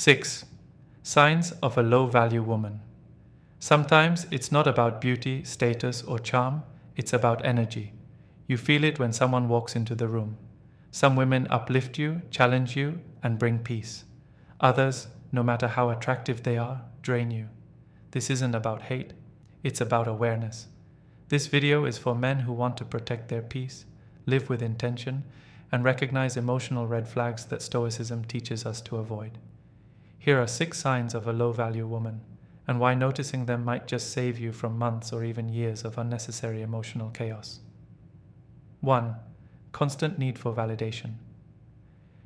6. Signs of a low-value woman. Sometimes it's not about beauty, status, or charm, it's about energy. You feel it when someone walks into the room. Some women uplift you, challenge you, and bring peace. Others, no matter how attractive they are, drain you. This isn't about hate, it's about awareness. This video is for men who want to protect their peace, live with intention, and recognize emotional red flags that Stoicism teaches us to avoid. Here are 6 signs of a low-value woman, and why noticing them might just save you from months or even years of unnecessary emotional chaos. 1. Constant need for validation.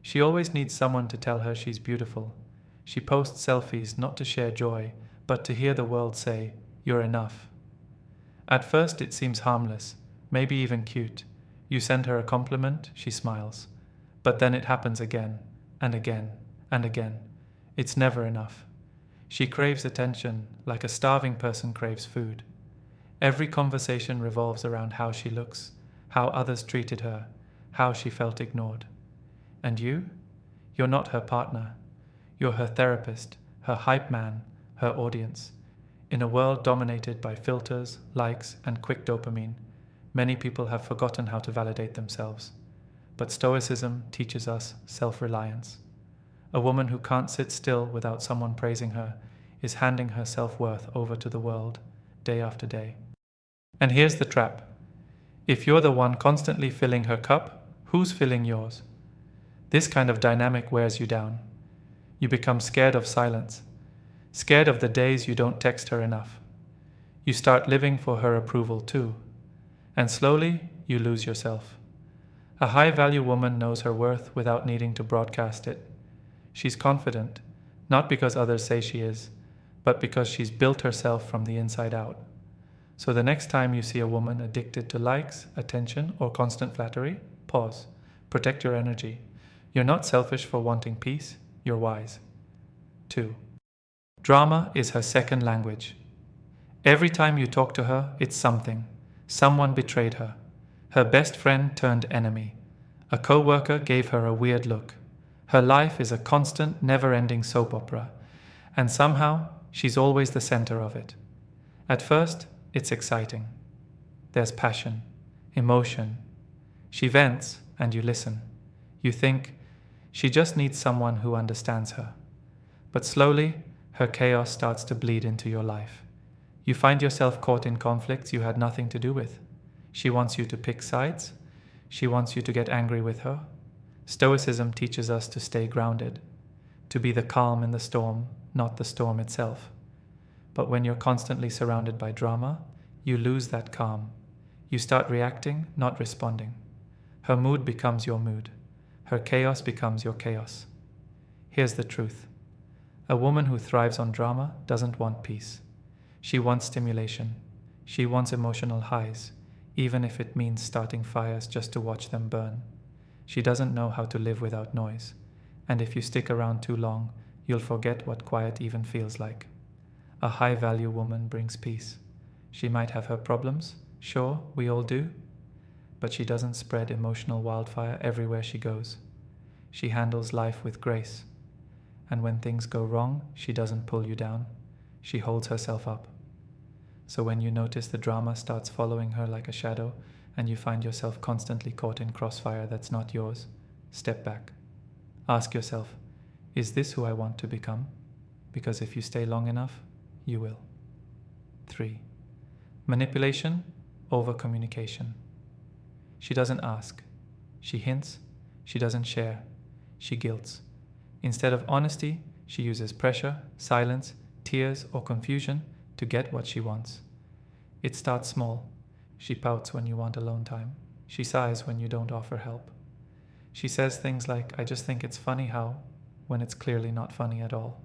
She always needs someone to tell her she's beautiful. She posts selfies not to share joy, but to hear the world say, "You're enough." At first it seems harmless, maybe even cute. You send her a compliment, she smiles. But then it happens again, and again, and again. It's never enough. She craves attention like a starving person craves food. Every conversation revolves around how she looks, how others treated her, how she felt ignored. And you? You're not her partner. You're her therapist, her hype man, her audience. In a world dominated by filters, likes, and quick dopamine, many people have forgotten how to validate themselves. But Stoicism teaches us self-reliance. A woman who can't sit still without someone praising her is handing her self-worth over to the world, day after day. And here's the trap. If you're the one constantly filling her cup, who's filling yours? This kind of dynamic wears you down. You become scared of silence, scared of the days you don't text her enough. You start living for her approval too, and slowly you lose yourself. A high-value woman knows her worth without needing to broadcast it. She's confident, not because others say she is, but because she's built herself from the inside out. So the next time you see a woman addicted to likes, attention, or constant flattery, pause. Protect your energy. You're not selfish for wanting peace, you're wise. 2. Drama is her second language. Every time you talk to her, it's something. Someone betrayed her. Her best friend turned enemy. A co-worker gave her a weird look. Her life is a constant, never-ending soap opera, and somehow she's always the center of it. At first, it's exciting. There's passion, emotion. She vents, and you listen. You think, she just needs someone who understands her. But slowly, her chaos starts to bleed into your life. You find yourself caught in conflicts you had nothing to do with. She wants you to pick sides. She wants you to get angry with her. Stoicism teaches us to stay grounded, to be the calm in the storm, not the storm itself. But when you're constantly surrounded by drama, you lose that calm. You start reacting, not responding. Her mood becomes your mood. Her chaos becomes your chaos. Here's the truth. A woman who thrives on drama doesn't want peace. She wants stimulation. She wants emotional highs, even if it means starting fires just to watch them burn. She doesn't know how to live without noise. And if you stick around too long, you'll forget what quiet even feels like. A high-value woman brings peace. She might have her problems, sure, we all do, but she doesn't spread emotional wildfire everywhere she goes. She handles life with grace. And when things go wrong, she doesn't pull you down. She holds herself up. So when you notice the drama starts following her like a shadow, and you find yourself constantly caught in crossfire that's not yours, step back. Ask yourself, is this who I want to become? Because if you stay long enough, you will. 3. Manipulation over communication. She doesn't ask. She hints. She doesn't share. She guilts. Instead of honesty, she uses pressure, silence, tears, or confusion to get what she wants. It starts small. She pouts when you want alone time. She sighs when you don't offer help. She says things like, "I just think it's funny how," when it's clearly not funny at all.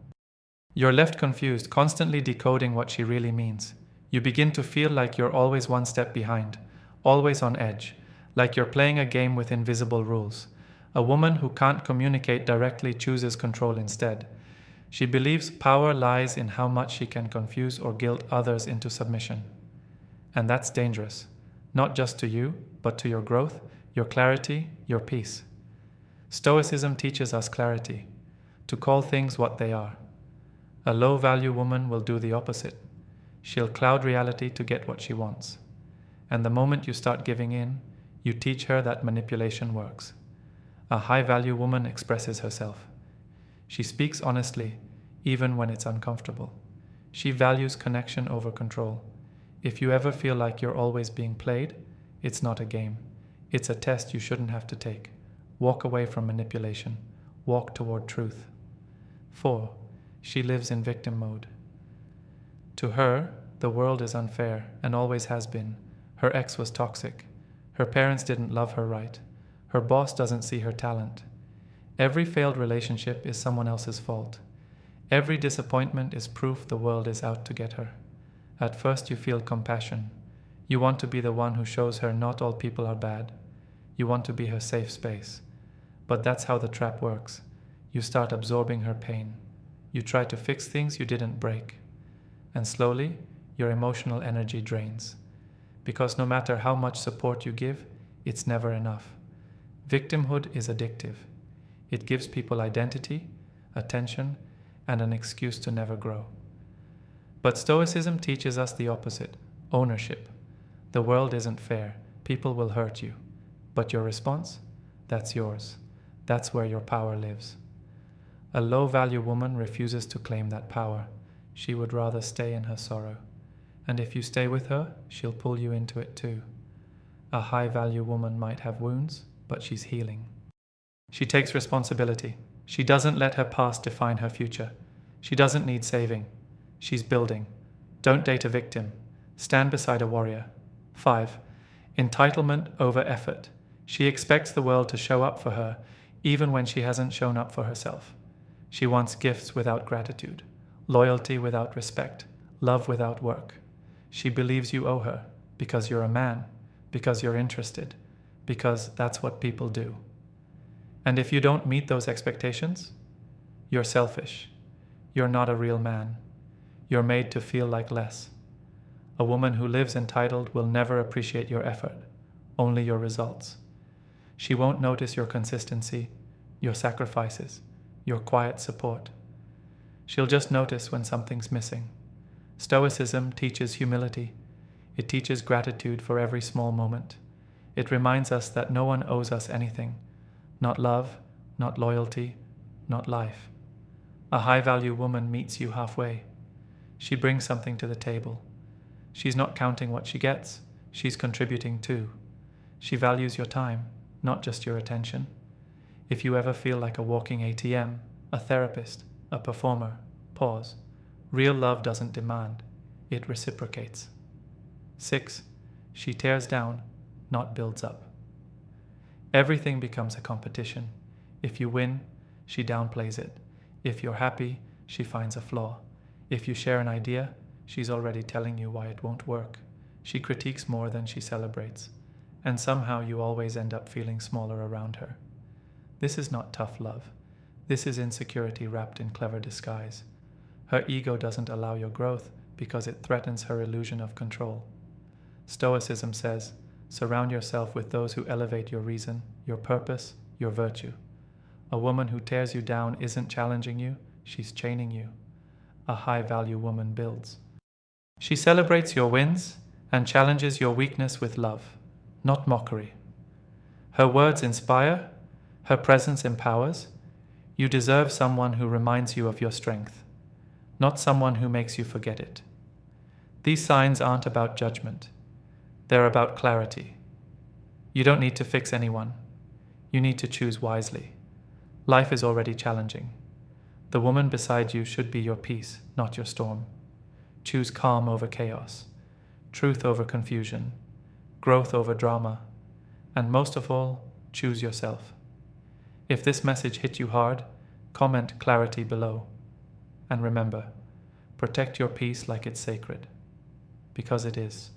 You're left confused, constantly decoding what she really means. You begin to feel like you're always one step behind, always on edge, like you're playing a game with invisible rules. A woman who can't communicate directly chooses control instead. She believes power lies in how much she can confuse or guilt others into submission. And that's dangerous, not just to you, but to your growth, your clarity, your peace. Stoicism teaches us clarity. to call things what they are. A low-value woman will do the opposite. She'll cloud reality to get what she wants. And the moment you start giving in, you teach her that manipulation works. A high-value woman expresses herself. She speaks honestly, even when it's uncomfortable. She values connection over control. If you ever feel like you're always being played, it's not a game. It's a test you shouldn't have to take. Walk away from manipulation. Walk toward truth. 4. She lives in victim mode. To her, the world is unfair and always has been. Her ex was toxic. Her parents didn't love her right. Her boss doesn't see her talent. Every failed relationship is someone else's fault. Every disappointment is proof the world is out to get her. At first you feel compassion. You want to be the one who shows her not all people are bad. You want to be her safe space. But that's how the trap works. You start absorbing her pain. You try to fix things you didn't break. And slowly, your emotional energy drains. Because no matter how much support you give, it's never enough. Victimhood is addictive. It gives people identity, attention, and an excuse to never grow. But Stoicism teaches us the opposite: ownership. The world isn't fair. People will hurt you. But your response? That's yours. That's where your power lives. A low-value woman refuses to claim that power. She would rather stay in her sorrow. And if you stay with her, she'll pull you into it too. A high-value woman might have wounds, but she's healing. She takes responsibility. She doesn't let her past define her future. She doesn't need saving. She's building. Don't date a victim. Stand beside a warrior. 5. Entitlement over effort. She expects the world to show up for her, even when she hasn't shown up for herself. She wants gifts without gratitude, loyalty without respect, love without work. She believes you owe her because you're a man, because you're interested, because that's what people do. And if you don't meet those expectations, you're selfish. You're not a real man. You're made to feel like less. A woman who lives entitled will never appreciate your effort, only your results. She won't notice your consistency, your sacrifices, your quiet support. She'll just notice when something's missing. Stoicism teaches humility. It teaches gratitude for every small moment. It reminds us that no one owes us anything. Not love, not loyalty, not life. A high-value woman meets you halfway. She brings something to the table. She's not counting what she gets, she's contributing too. She values your time, not just your attention. If you ever feel like a walking ATM, a therapist, a performer, pause. Real love doesn't demand, it reciprocates. 6. She tears down, not builds up. Everything becomes a competition. If you win, she downplays it. If you're happy, she finds a flaw. If you share an idea, she's already telling you why it won't work. She critiques more than she celebrates. And somehow you always end up feeling smaller around her. This is not tough love. This is insecurity wrapped in clever disguise. Her ego doesn't allow your growth because it threatens her illusion of control. Stoicism says, surround yourself with those who elevate your reason, your purpose, your virtue. A woman who tears you down isn't challenging you, she's chaining you. A high-value woman builds. She celebrates your wins and challenges your weakness with love, not mockery. Her words inspire, her presence empowers. You deserve someone who reminds you of your strength, not someone who makes you forget it. These signs aren't about judgment. They're about clarity. You don't need to fix anyone. You need to choose wisely. Life is already challenging. The woman beside you should be your peace, not your storm. Choose calm over chaos, truth over confusion, growth over drama, and most of all, choose yourself. If this message hit you hard, comment clarity below. And remember, protect your peace like it's sacred, because it is.